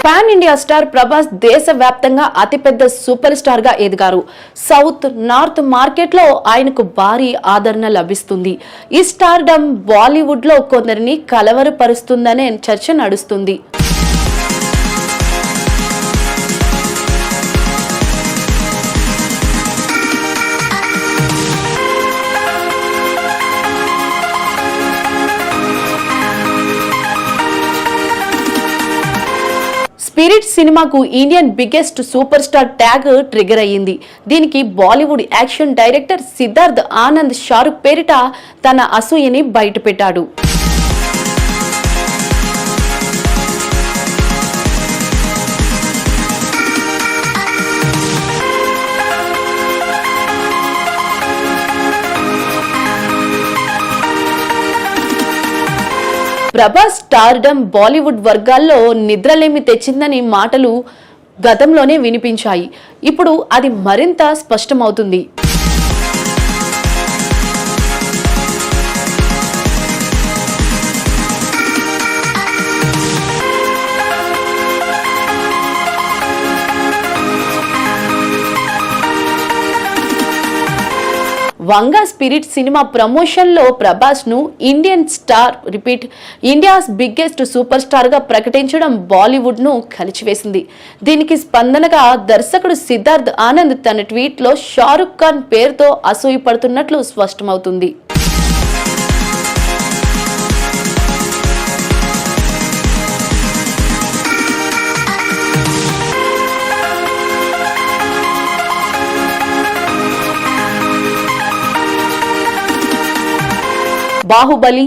Pan India star Prabhas దేశవ్యాప్తంగా అతిపెద్ద super star గా ఎదిగారు. సౌత్, నార్త్ మార్కెట్ లో ఆయనకు భారీ ఆదరణ లభిస్తుంది. ఈ స్టార్డమ్ బాలీవుడ్ లో కొందరిని కలవరపరుస్తుందనే చర్చ నడుస్తుంది. స్పిరిట్ సినిమాకు Indian biggest super star tag trigger అయ్యింది. దీనికి బాలీవుడ్ యాక్షన్ డైరెక్టర్ సిద్ధార్థ్ ఆనంద్ షారుఖ్ పేరిట తన అసూయని బయటపెట్టాడు. ప్రభాస్ స్టార్డమ్ బాలీవుడ్ వర్గాల్లో నిద్రలేమి తెచ్చిందని మాటలు గతంలోనే వినిపించాయి. ఇప్పుడు అది మరింత స్పష్టమవుతుంది. వంగా స్పిరిట్ సినిమా ప్రమోషన్ లో ప్రభాస్ ను ఇండియాస్ బిగ్గెస్ట్ సూపర్ స్టార్ గా ప్రకటించడం బాలీవుడ్ ను కలిచివేసింది. దీనికి స్పందనగా దర్శకుడు సిద్ధార్థ్ ఆనంద్ తన ట్వీట్ లో షారుఖ్ ఖాన్ పేరుతో అసూయపడుతున్నట్లు స్పష్టమవుతుంది. బాహుబలి,